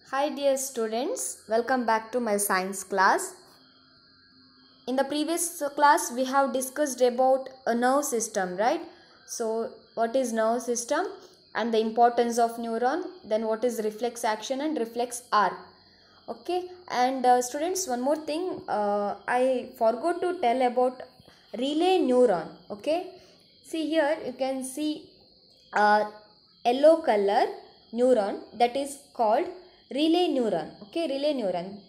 Hi dear students, welcome back to my science class. In the previous class we have discussed about a nerve system, right? So what is nerve system and the importance of neuron, then what is reflex action and reflex arc. Okay, and students, one more thing I forgot to tell about relay neuron. Okay, see here you can see a yellow color neuron that is called relay neuron. Okay, relay neuron,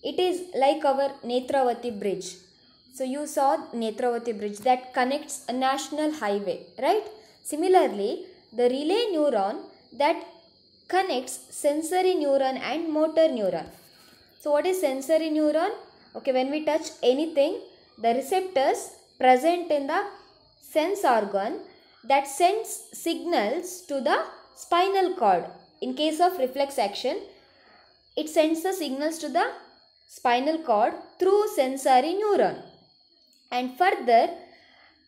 it is like our Netravati bridge. So you saw Netravati bridge that connects a national highway, right? Similarly, the relay neuron that connects sensory neuron and motor neuron. So what is sensory neuron? Okay, when we touch anything, the receptors present in the sense organ that sends signals to the spinal cord. In case of reflex action, it sends the signals to the spinal cord through sensory neuron. And further,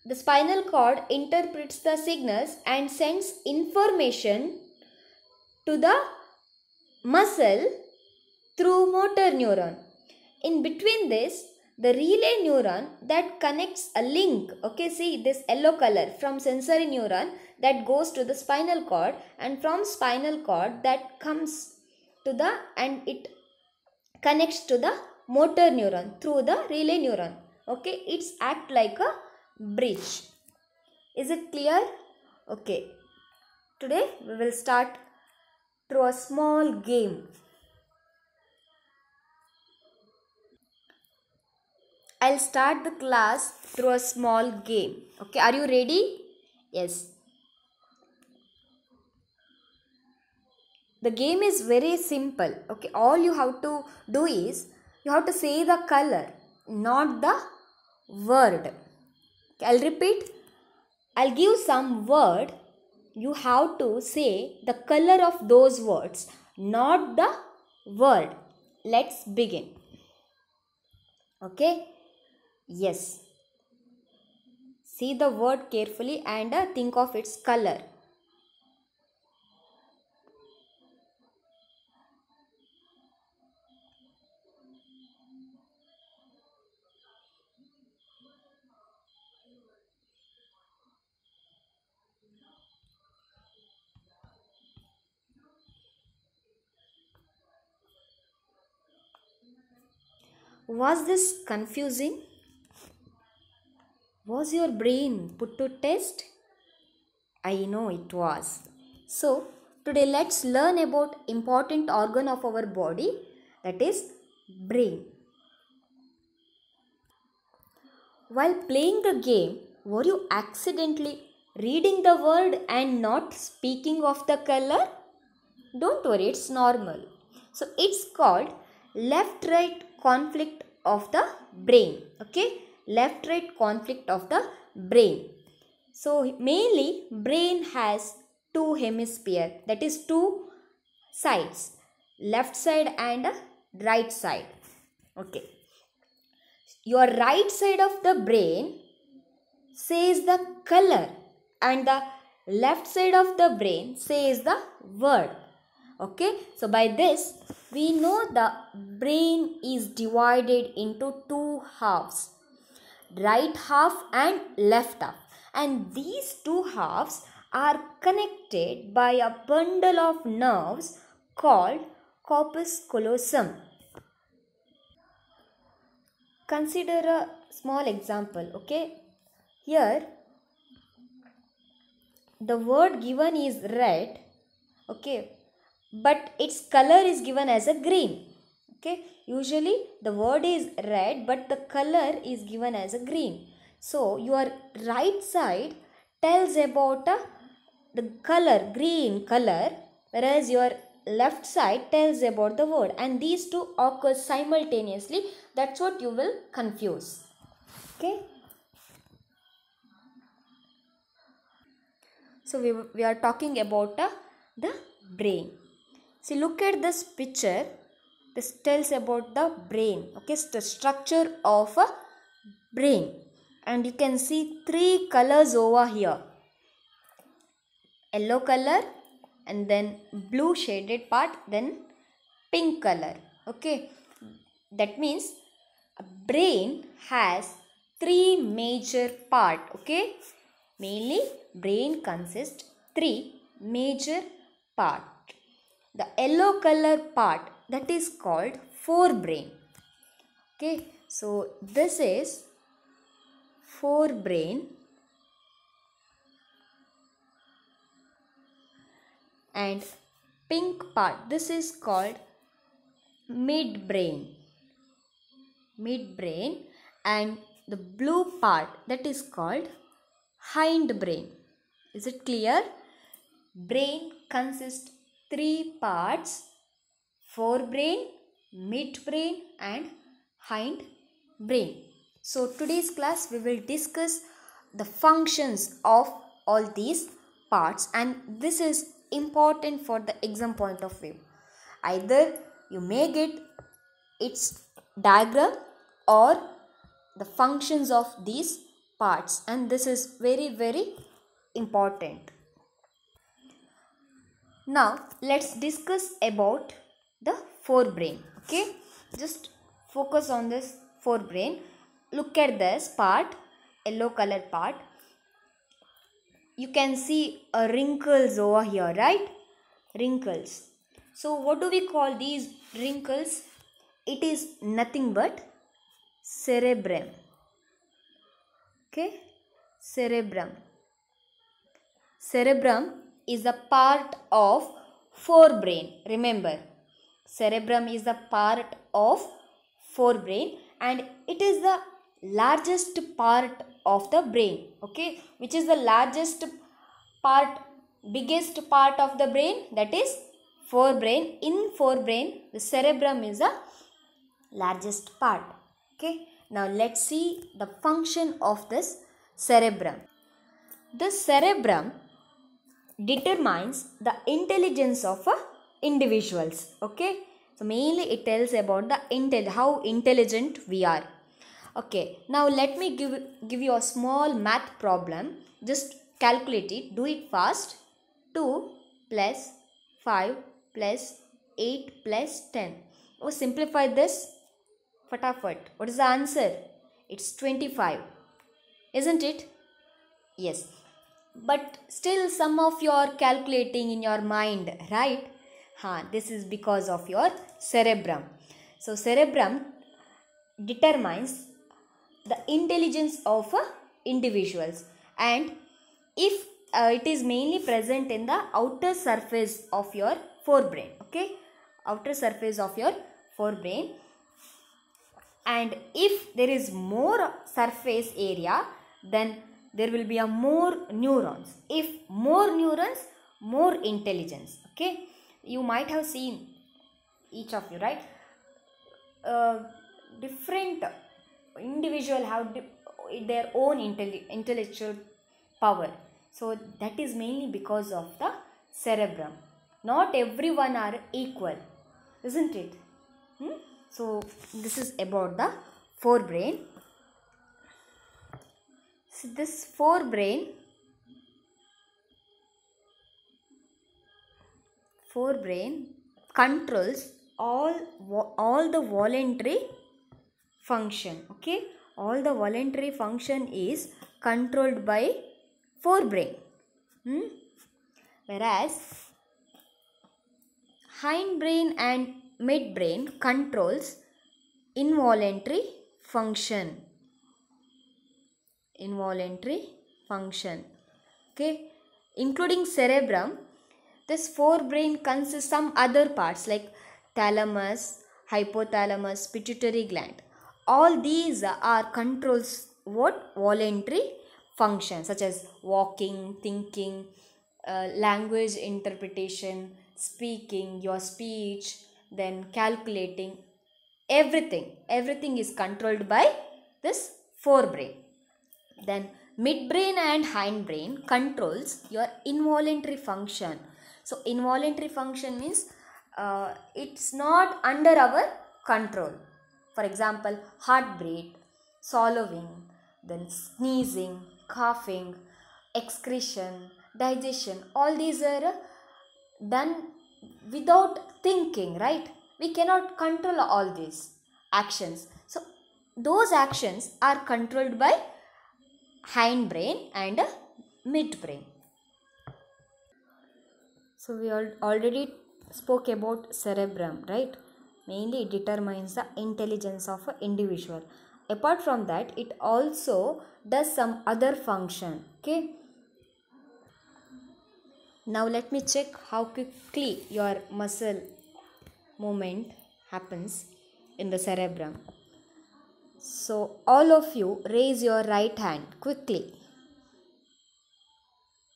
the spinal cord interprets the signals and sends information to the muscle through motor neuron. In between this, the relay neuron that connects a link, okay, see this yellow color, from sensory neuron that goes to the spinal cord, and from spinal cord that comes to the, and it connects to the motor neuron through the relay neuron. Okay, it's act like a bridge. Is it clear? Okay, today we will start through a small game. I'll start the class through a small game. Okay, are you ready? Yes. The game is very simple. Okay, all you have to do is you have to say the color, not the word. Okay, I'll repeat. I'll give some word. You have to say the color of those words, not the word. Let's begin. Okay. Yes. See the word carefully and think of its color. Was this confusing? Was your brain put to test? I know it was. So, today let's learn about important organ of our body, that is brain. While playing the game, were you accidentally reading the word and not speaking of the color? Don't worry, it's normal. So, it's called left-right conflict of the brain. Okay, left-right conflict of the brain. So mainly brain has two hemisphere, that is two sides, left side and right side. Okay, your right side of the brain says the color and the left side of the brain says the word. Okay, so by this we know the brain is divided into two halves, right half and left half, and these two halves are connected by a bundle of nerves called corpus callosum. Consider a small example. Okay, here the word given is red, okay, but its color is given as a green. Okay, usually the word is red but the color is given as a green. So your right side tells about the color, green color, whereas your left side tells about the word, and these two occur simultaneously. That's what you will confuse. Okay, so we are talking about the brain. See, look at this picture. This tells about the brain. Okay, it's the structure of a brain, and you can see three colors over here: yellow color, and then blue shaded part, then pink color. Okay, that means a brain has three major part. Okay, mainly brain consists three major part. The yellow color part, that is called forebrain. Okay, so this is forebrain, and pink part, this is called midbrain. And the blue part, that is called hindbrain. Is it clear? Brain consists three parts: forebrain, midbrain and hindbrain. So today's class we will discuss the functions of all these parts, and this is important for the exam point of view. Either you may get its diagram or the functions of these parts, and this is very important. Now let's discuss about the forebrain. Okay, just focus on this forebrain. Look at this part, yellow color part. You can see wrinkles over here, right? Wrinkles. So what do we call these wrinkles? It is nothing but cerebrum. Okay, cerebrum. Cerebrum is a part of forebrain. Remember, cerebrum is a part of forebrain, and it is the largest part of the brain. Okay, which is the largest part, biggest part of the brain? That is forebrain. In forebrain, the cerebrum is the largest part. Okay, now let's see the function of this cerebrum. The cerebrum determines the intelligence of individuals. Okay, so mainly it tells about the how intelligent we are. Okay, now let me give you a small math problem. Just calculate it, do it fast. 2 plus 5 plus 8 plus 10. Oh, simplify this. Fatafat. What is the answer? It's 25. Isn't it? Yes. But still some of you are calculating in your mind, right? This is because of your cerebrum. So cerebrum determines the intelligence of individuals, and if it is mainly present in the outer surface of your forebrain. Okay, outer surface of your forebrain, and if there is more surface area, then there will be a more neurons. If more neurons, more intelligence. Okay, you might have seen, each of you, right? Different individual have their own intellectual power. So that is mainly because of the cerebrum. Not everyone are equal, isn't it? So this is about the forebrain. So this forebrain controls all the voluntary function. Okay, all the voluntary function is controlled by forebrain. Whereas hindbrain and midbrain controls involuntary function. Okay, including cerebrum, this forebrain consists some other parts like thalamus, hypothalamus, pituitary gland. All these are controls what? Voluntary functions such as walking, thinking, language interpretation, speaking, your speech, then calculating. Everything is controlled by this forebrain. Then midbrain and hindbrain controls your involuntary function. So involuntary function means it's not under our control. For example, heartbeat, swallowing, then sneezing, coughing, excretion, digestion. All these are done without thinking, right? we cannot control all these actions. So those actions are controlled by hindbrain and midbrain. So we already spoke about cerebrum, right? Mainly it determines the intelligence of an individual. Apart from that, it also does some other function. Okay. Now let me check how quickly your muscle movement happens in the cerebrum. So all of you raise your right hand quickly.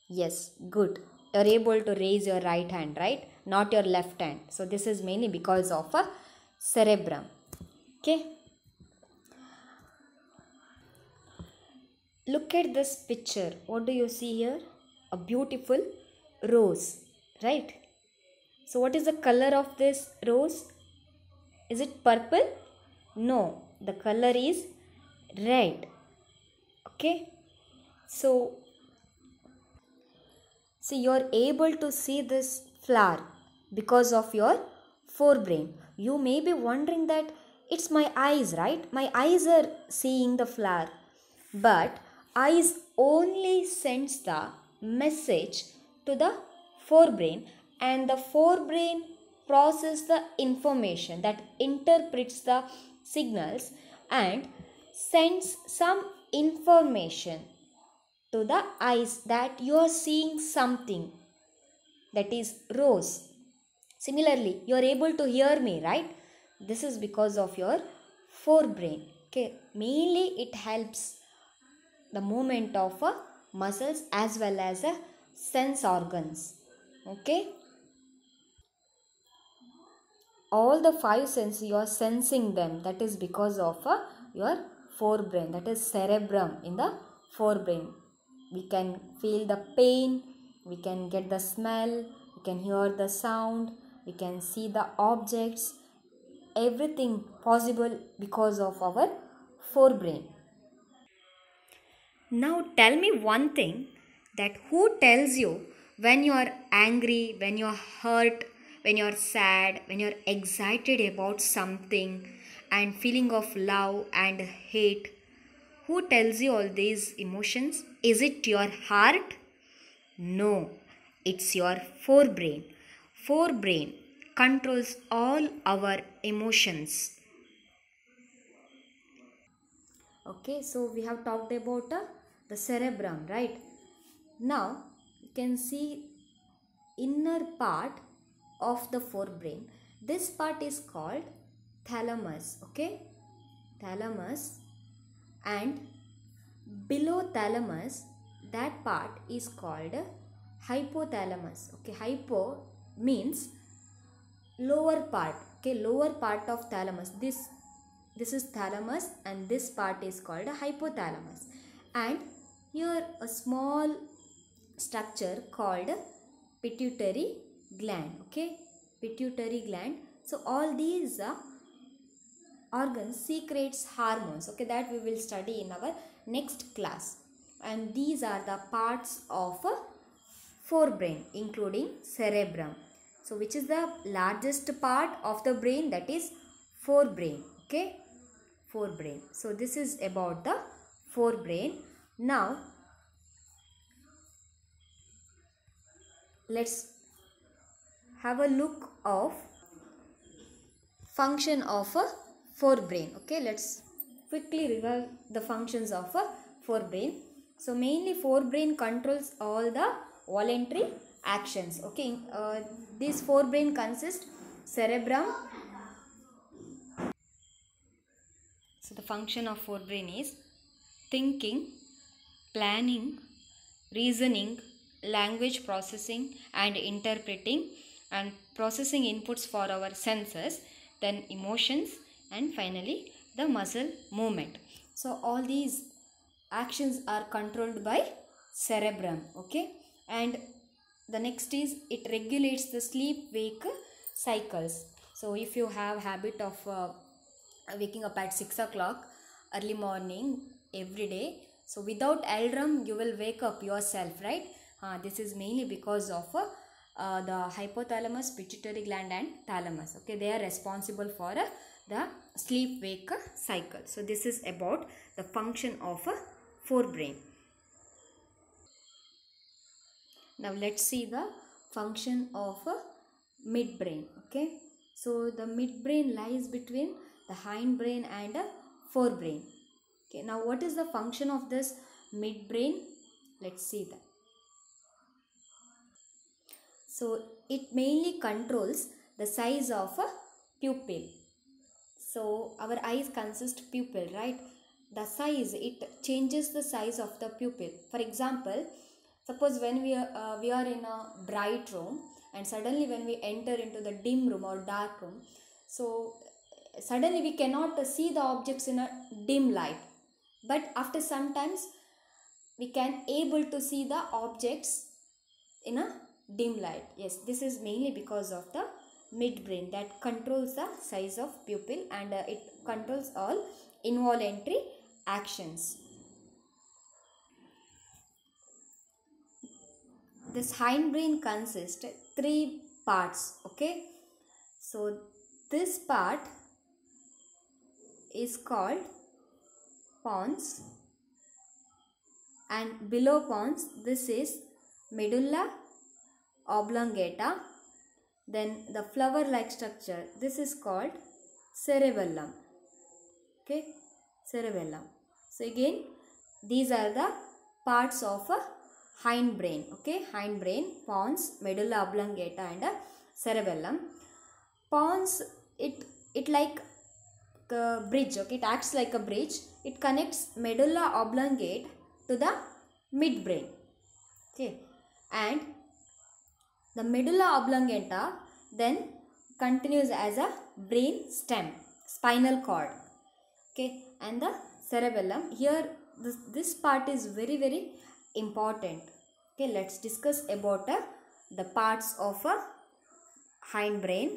Yes, good. You're able to raise your right hand, right? Not your left hand. So this is mainly because of a cerebrum. Okay. Look at this picture. What do you see here? A beautiful rose, right? So what is the color of this rose? Is it purple? No, the color is red. Okay. So you're able to see this flower because of your forebrain. You may be wondering that it's my eyes, right? My eyes are seeing the flower. But eyes only sends the message to the forebrain, and the forebrain processes the information, that interprets the signals and sends some information to the eyes that you are seeing something, that is rose. Similarly, you are able to hear me, right? This is because of your forebrain. Okay, mainly it helps the movement of muscles as well as sense organs. Okay, all the five senses you are sensing them, that is because of your forebrain, that is cerebrum in the forebrain. We can feel the pain, we can get the smell, we can hear the sound, we can see the objects, everything possible because of our forebrain. Now tell me one thing, that who tells you when you are angry, when you are hurt, when you are sad, when you are excited about something, and feeling of love and hate? Who tells you all these emotions? Is it your heart? No, it's your forebrain. Forebrain controls all our emotions. Okay, so we have talked about the cerebrum, right? Now you can see inner part of the forebrain. This part is called thalamus. Okay, thalamus, and below thalamus, that part is called hypothalamus. Okay, hypo means lower part. Okay, lower part of thalamus. This is thalamus, and this part is called a hypothalamus. And here a small structure called pituitary gland. Okay, pituitary gland. So all these organs secretes hormones. Okay, that we will study in our next class. And these are the parts of forebrain, including cerebrum. So which is the largest part of the brain? That is forebrain. Okay, forebrain. So this is about the forebrain. Now let's have a look of function of a forebrain. Okay, let's quickly review the functions of a forebrain. So mainly forebrain controls all the voluntary actions. Okay, this forebrain consists cerebrum. So the function of forebrain is thinking, planning, reasoning, language processing and interpreting, and processing inputs for our senses, then emotions, and finally the muscle movement. So all these actions are controlled by cerebrum. Okay, and the next is it regulates the sleep wake cycles. So if you have habit of waking up at 6 o'clock early morning every day, so without alarm you will wake up yourself, right? This is mainly because of the hypothalamus, pituitary gland and thalamus. Okay, they are responsible for the sleep wake cycle. So this is about the function of a forebrain. Now let's see the function of a midbrain. Okay, so the midbrain lies between the hindbrain and a forebrain. Okay, now what is the function of this midbrain? Let's see that. So it mainly controls the size of a pupil. So our eyes consist pupil, right? The size, it changes the size of the pupil. For example, suppose when we are in a bright room, and suddenly when we enter into the dim room or dark room, so suddenly we cannot see the objects in a dim light, but after some times we can able to see the objects in a dim light. Yes, this is mainly because of the midbrain that controls the size of pupil, and it controls all involuntary actions. This hindbrain consists 3 parts. Okay, so this part is called pons, and below pons this is medulla oblongata. Then the flower like structure, this is called cerebellum. Okay, cerebellum. So again, these are the parts of a hindbrain. Okay, hindbrain, pons, medulla oblongata and a cerebellum. Pons, it like a bridge. Okay, it acts like a bridge. It connects medulla oblongate to the midbrain. Okay, and the medulla oblongata then continues as a brain stem, spinal cord. Okay, and the cerebellum, here this part is very important. Okay, let's discuss about the parts of a hindbrain.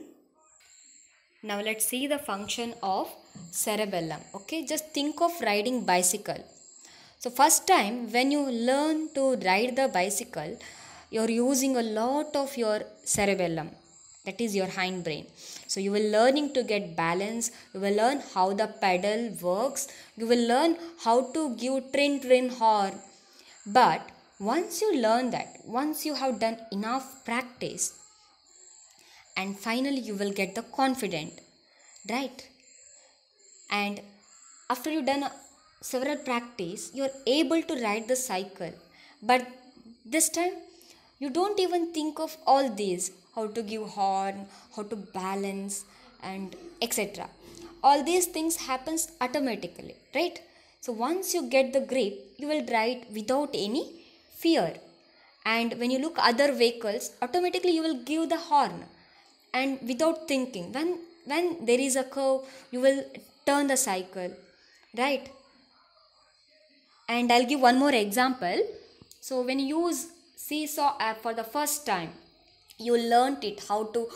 Now let's see the function of cerebellum. Okay, just think of riding bicycle. So first time when you learn to ride the bicycle, you're using a lot of your cerebellum, that is your hindbrain. So you will learning to get balance, you will learn how the pedal works, you will learn how to give trin horn. But once you learn that, once you have done enough practice, and finally you will get the confident, right? And after you done several practice, you are able to ride the cycle. But this time you don't even think of all these, how to give horn, how to balance and etc. All these things happens automatically, right? So once you get the grip, you will ride without any fear. And when you look other vehicles, automatically you will give the horn and without thinking. When there is a curve, you will turn the cycle, right? And I'll give one more example. So when you use Seesaw app for the first time, you learnt it, how to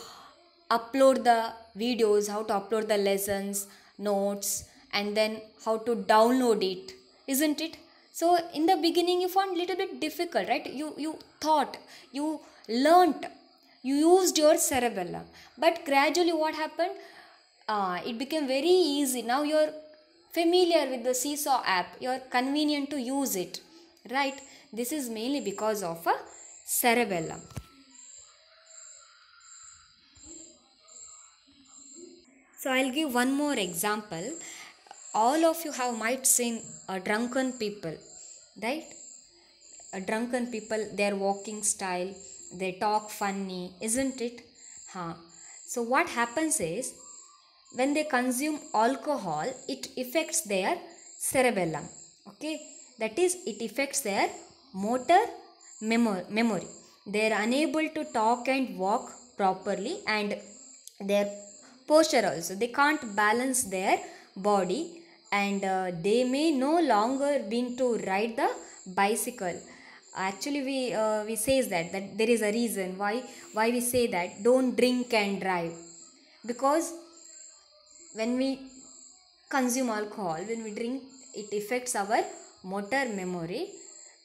upload the videos, how to upload the lessons, notes, and then how to download it, isn't it? So in the beginning you found little bit difficult, right? You thought, you learnt, you used your cerebellum, but gradually what happened? It became very easy. Now you're familiar with the Seesaw app, you're convenient to use it, right? This is mainly because of a cerebellum. So I'll give one more example. All of you have might seen drunken people, right? Drunken people, their walking style, they talk funny, isn't it? So what happens is, when they consume alcohol, it affects their cerebellum. Okay, that is, it affects their motor memory. They are unable to talk and walk properly, and their posture also, they can't balance their body, and they may no longer be to ride the bicycle. Actually we says that there is a reason why we say that don't drink and drive, because when we consume alcohol, when we drink, it affects our motor memory,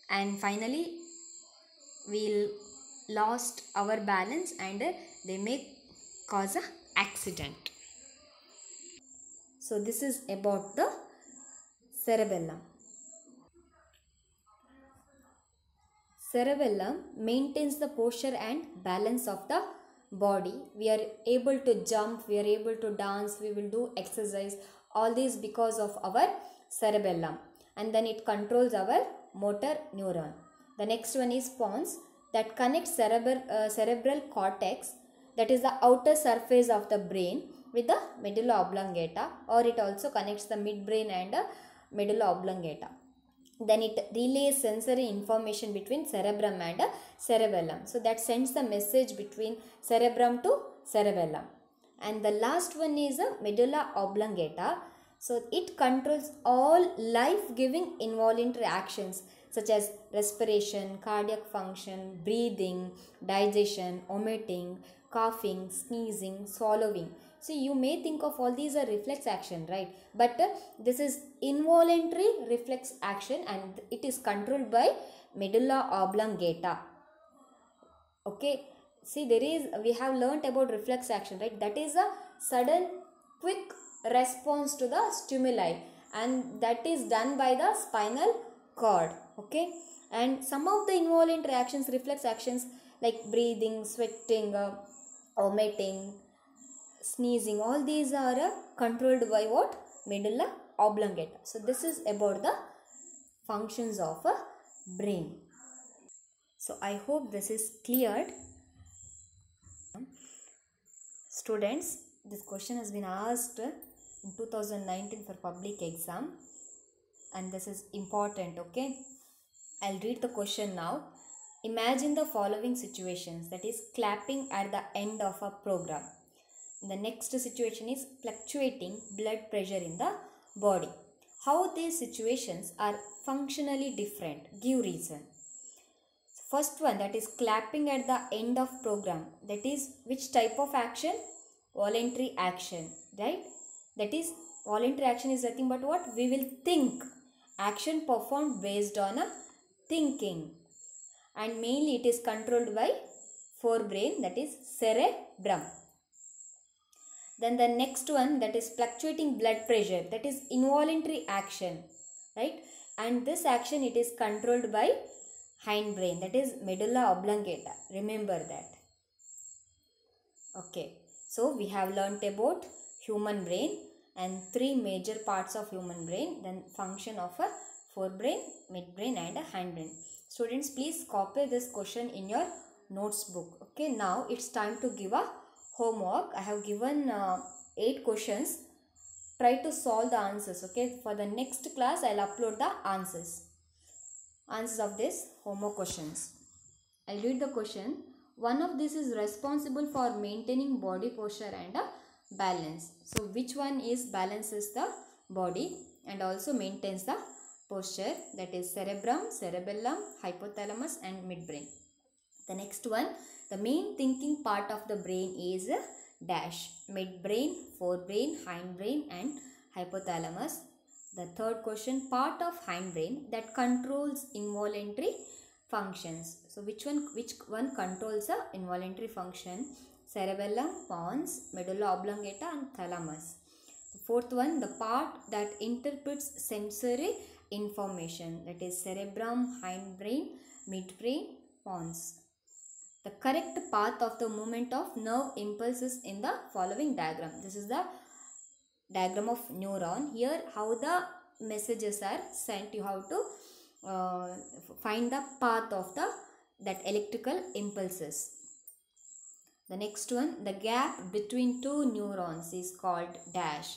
and finally we'll lost our balance and they may cause a accident. So this is about the cerebellum. Cerebellum maintains the posture and balance of the body. We are able to jump, we are able to dance, we will do exercise, all these because of our cerebellum, and then it controls our motor neuron. The next one is pons, that connects cerebral cortex, that is the outer surface of the brain, with the medulla oblongata, or it also connects the midbrain and medulla oblongata. Then it relays sensory information between cerebrum and cerebellum. So that sends the message between cerebrum to cerebellum. And the last one is a medulla oblongata. So it controls all life-giving involuntary actions such as respiration, cardiac function, breathing, digestion, vomiting, coughing, sneezing, swallowing. So you may think of all these are reflex action, right? But this is involuntary reflex action and it is controlled by medulla oblongata. Okay, see, we have learnt about reflex action, right? That is a sudden quick response to the stimuli, and that is done by the spinal cord. Okay, and some of the involuntary actions, reflex actions like breathing, sweating, vomiting, sneezing, all these are controlled by what? Medulla oblongata. So this is about the functions of a brain. So I hope this is cleared. Students, this question has been asked in 2019 for public exam, and this is important. Okay, I'll read the question now. Imagine the following situations, that is clapping at the end of a program. The next situation is fluctuating blood pressure in the body. How these situations are functionally different? Give reason. First one, that is clapping at the end of program. That is which type of action? Voluntary action, right? That is voluntary action is nothing but what? We will think. Action performed based on a thinking. And mainly it is controlled by forebrain, that is cerebrum. Then the next one, that is fluctuating blood pressure, that is involuntary action, right? And this action it is controlled by hindbrain, that is medulla oblongata. Remember that. Okay, so we have learnt about human brain and three major parts of human brain, then function of a forebrain, midbrain and a hindbrain. Students, please copy this question in your notes book. Okay, now it's time to give a homework. I have given 8 questions. Try to solve the answers. Okay, for the next class I'll upload the answers of this homework questions. I'll read the question. One of these is responsible for maintaining body posture and balance. So which one is balances the body and also maintains the posture? That is cerebrum, cerebellum, hypothalamus and midbrain. The next one, the main thinking part of the brain is dash, midbrain, forebrain, hindbrain and hypothalamus. The third question, part of hindbrain that controls involuntary functions. So which one controls the involuntary function? Cerebellum, pons, medulla oblongata and thalamus. The fourth one, the part that interprets sensory information, that is cerebrum, hindbrain, midbrain, pons. The correct path of the movement of nerve impulses in the following diagram. This is the diagram of neuron. Here how the messages are sent, you have to find the path of that electrical impulses. The next one, the gap between two neurons is called dash,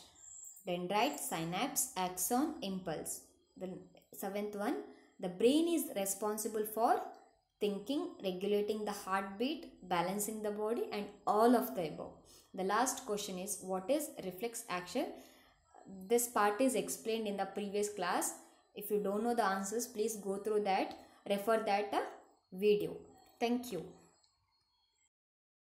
dendrite, synapse, axon, impulse. The seventh one, the brain is responsible for thinking, regulating the heartbeat, balancing the body and all of the above. The last question is, what is reflex action? This part is explained in the previous class. If you don't know the answers, please go through that, refer that video. Thank you.